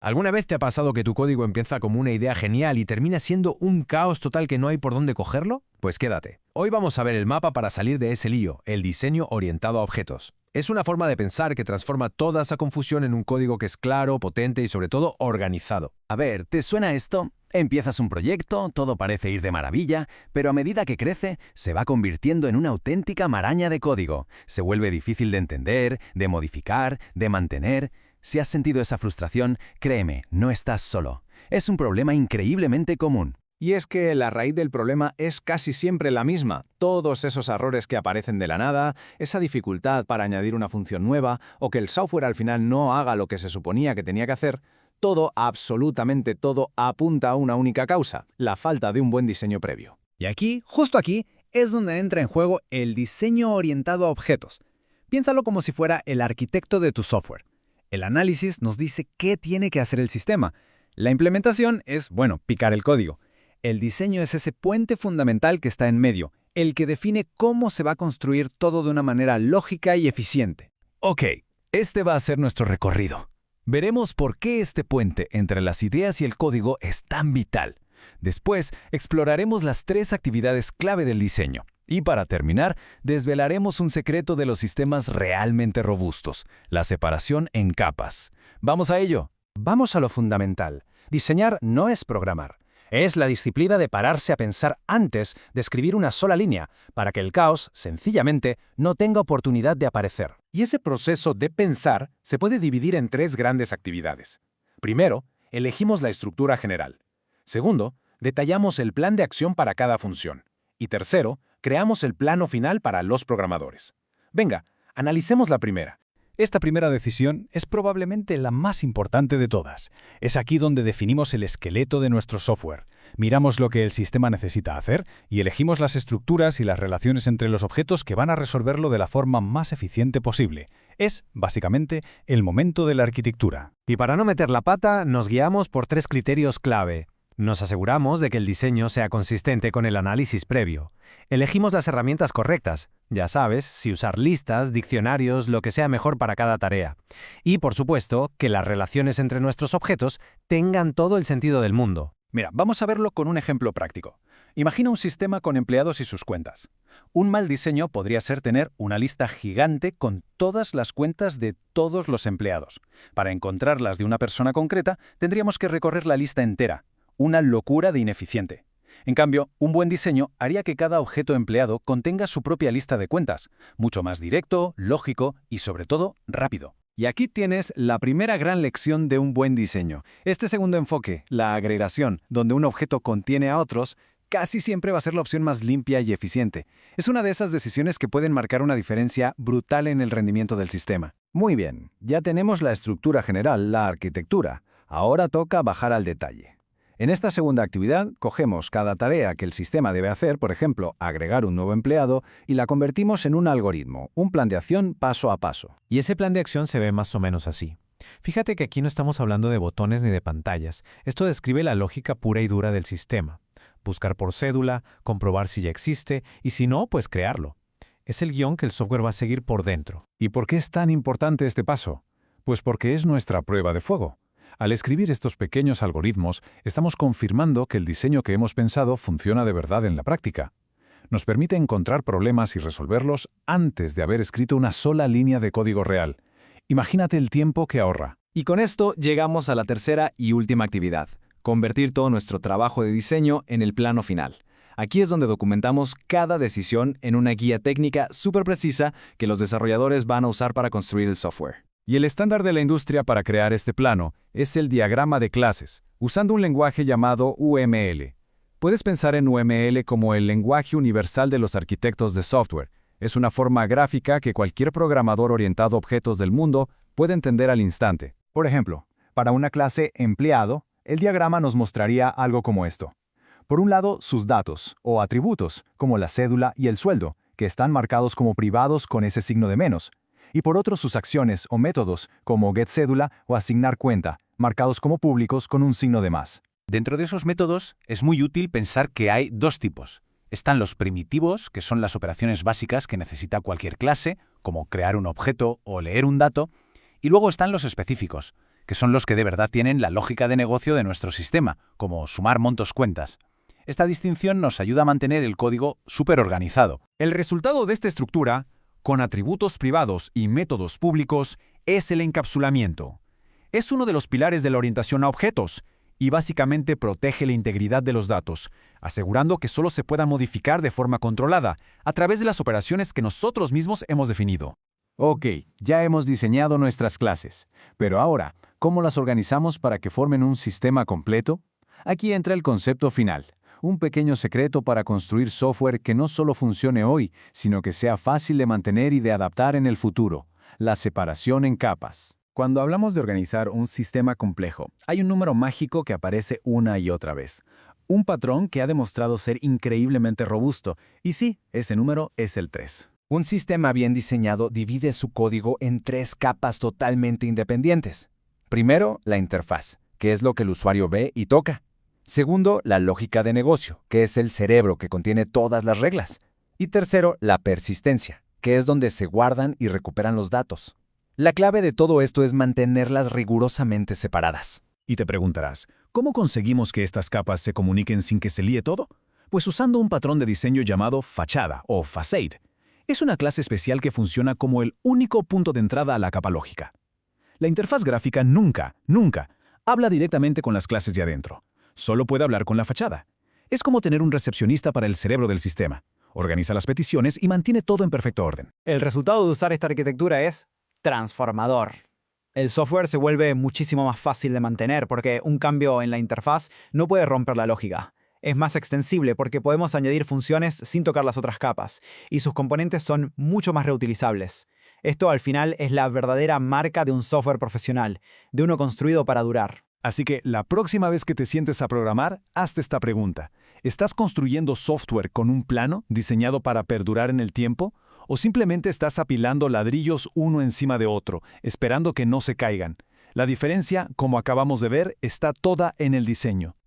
¿Alguna vez te ha pasado que tu código empieza como una idea genial y termina siendo un caos total que no hay por dónde cogerlo? Pues quédate. Hoy vamos a ver el mapa para salir de ese lío, el diseño orientado a objetos. Es una forma de pensar que transforma toda esa confusión en un código que es claro, potente y sobre todo organizado. A ver, ¿te suena esto? Empiezas un proyecto, todo parece ir de maravilla, pero a medida que crece, se va convirtiendo en una auténtica maraña de código. Se vuelve difícil de entender, de modificar, de mantener. Si has sentido esa frustración, créeme, no estás solo. Es un problema increíblemente común. Y es que la raíz del problema es casi siempre la misma. Todos esos errores que aparecen de la nada, esa dificultad para añadir una función nueva, o que el software al final no haga lo que se suponía que tenía que hacer, todo, absolutamente todo, apunta a una única causa: la falta de un buen diseño previo. Y aquí, justo aquí, es donde entra en juego el diseño orientado a objetos. Piénsalo como si fuera el arquitecto de tu software. El análisis nos dice qué tiene que hacer el sistema. La implementación es, picar el código. El diseño es ese puente fundamental que está en medio, el que define cómo se va a construir todo de una manera lógica y eficiente. Ok, este va a ser nuestro recorrido. Veremos por qué este puente entre las ideas y el código es tan vital. Después, exploraremos las 3 actividades clave del diseño. Y para terminar, desvelaremos un secreto de los sistemas realmente robustos: la separación en capas. ¿Vamos a ello? Vamos a lo fundamental. Diseñar no es programar. Es la disciplina de pararse a pensar antes de escribir una sola línea, para que el caos, sencillamente, no tenga oportunidad de aparecer. Y ese proceso de pensar se puede dividir en 3 grandes actividades. Primero, elegimos la estructura general. Segundo, detallamos el plan de acción para cada función. Y tercero, creamos el plano final para los programadores. Venga, analicemos la primera. Esta primera decisión es probablemente la más importante de todas. Es aquí donde definimos el esqueleto de nuestro software. Miramos lo que el sistema necesita hacer y elegimos las estructuras y las relaciones entre los objetos que van a resolverlo de la forma más eficiente posible. Es, básicamente, el momento de la arquitectura. Y para no meter la pata, nos guiamos por 3 criterios clave. Nos aseguramos de que el diseño sea consistente con el análisis previo. Elegimos las herramientas correctas, ya sabes, si usar listas, diccionarios, lo que sea mejor para cada tarea. Y, por supuesto, que las relaciones entre nuestros objetos tengan todo el sentido del mundo. Mira, vamos a verlo con un ejemplo práctico. Imagina un sistema con empleados y sus cuentas. Un mal diseño podría ser tener una lista gigante con todas las cuentas de todos los empleados. Para encontrarlas de una persona concreta, tendríamos que recorrer la lista entera. Una locura de ineficiente. En cambio, un buen diseño haría que cada objeto empleado contenga su propia lista de cuentas, mucho más directo, lógico y, sobre todo, rápido. Y aquí tienes la primera gran lección de un buen diseño. Este segundo enfoque, la agregación, donde un objeto contiene a otros, casi siempre va a ser la opción más limpia y eficiente. Es una de esas decisiones que pueden marcar una diferencia brutal en el rendimiento del sistema. Muy bien, ya tenemos la estructura general, la arquitectura. Ahora toca bajar al detalle. En esta segunda actividad, cogemos cada tarea que el sistema debe hacer, por ejemplo, agregar un nuevo empleado, y la convertimos en un algoritmo, un plan de acción paso a paso. Y ese plan de acción se ve más o menos así. Fíjate que aquí no estamos hablando de botones ni de pantallas. Esto describe la lógica pura y dura del sistema. Buscar por cédula, comprobar si ya existe, y si no, pues crearlo. Es el guión que el software va a seguir por dentro. ¿Y por qué es tan importante este paso? Pues porque es nuestra prueba de fuego. Al escribir estos pequeños algoritmos, estamos confirmando que el diseño que hemos pensado funciona de verdad en la práctica. Nos permite encontrar problemas y resolverlos antes de haber escrito una sola línea de código real. Imagínate el tiempo que ahorra. Y con esto llegamos a la tercera y última actividad: convertir todo nuestro trabajo de diseño en el plano final. Aquí es donde documentamos cada decisión en una guía técnica súper precisa que los desarrolladores van a usar para construir el software. Y el estándar de la industria para crear este plano es el diagrama de clases, usando un lenguaje llamado UML. Puedes pensar en UML como el lenguaje universal de los arquitectos de software. Es una forma gráfica que cualquier programador orientado a objetos del mundo puede entender al instante. Por ejemplo, para una clase empleado, el diagrama nos mostraría algo como esto. Por un lado, sus datos, o atributos, como la cédula y el sueldo, que están marcados como privados con ese signo de menos. Y por otro, sus acciones o métodos, como getCédula o asignar cuenta, marcados como públicos con un signo de más. Dentro de esos métodos es muy útil pensar que hay 2 tipos. Están los primitivos, que son las operaciones básicas que necesita cualquier clase, como crear un objeto o leer un dato, y luego están los específicos, que son los que de verdad tienen la lógica de negocio de nuestro sistema, como sumar montos cuentas. Esta distinción nos ayuda a mantener el código súper organizado. El resultado de esta estructura, con atributos privados y métodos públicos, es el encapsulamiento. Es uno de los pilares de la orientación a objetos y básicamente protege la integridad de los datos, asegurando que solo se puedan modificar de forma controlada a través de las operaciones que nosotros mismos hemos definido. Ok, ya hemos diseñado nuestras clases, pero ahora, ¿cómo las organizamos para que formen un sistema completo? Aquí entra el concepto final, un pequeño secreto para construir software que no solo funcione hoy, sino que sea fácil de mantener y de adaptar en el futuro, la separación en capas. Cuando hablamos de organizar un sistema complejo, hay un número mágico que aparece una y otra vez. Un patrón que ha demostrado ser increíblemente robusto, y sí, ese número es el 3. Un sistema bien diseñado divide su código en 3 capas totalmente independientes. Primero, la interfaz, que es lo que el usuario ve y toca. Segundo, la lógica de negocio, que es el cerebro que contiene todas las reglas. Y tercero, la persistencia, que es donde se guardan y recuperan los datos. La clave de todo esto es mantenerlas rigurosamente separadas. Y te preguntarás, ¿cómo conseguimos que estas capas se comuniquen sin que se líe todo? Pues usando un patrón de diseño llamado fachada o facade. Es una clase especial que funciona como el único punto de entrada a la capa lógica. La interfaz gráfica nunca habla directamente con las clases de adentro. Solo puede hablar con la fachada. Es como tener un recepcionista para el cerebro del sistema. Organiza las peticiones y mantiene todo en perfecto orden. El resultado de usar esta arquitectura es transformador. El software se vuelve muchísimo más fácil de mantener porque un cambio en la interfaz no puede romper la lógica. Es más extensible porque podemos añadir funciones sin tocar las otras capas, y sus componentes son mucho más reutilizables. Esto al final es la verdadera marca de un software profesional, de uno construido para durar. Así que la próxima vez que te sientes a programar, hazte esta pregunta. ¿Estás construyendo software con un plano diseñado para perdurar en el tiempo? ¿O simplemente estás apilando ladrillos uno encima de otro, esperando que no se caigan? La diferencia, como acabamos de ver, está toda en el diseño.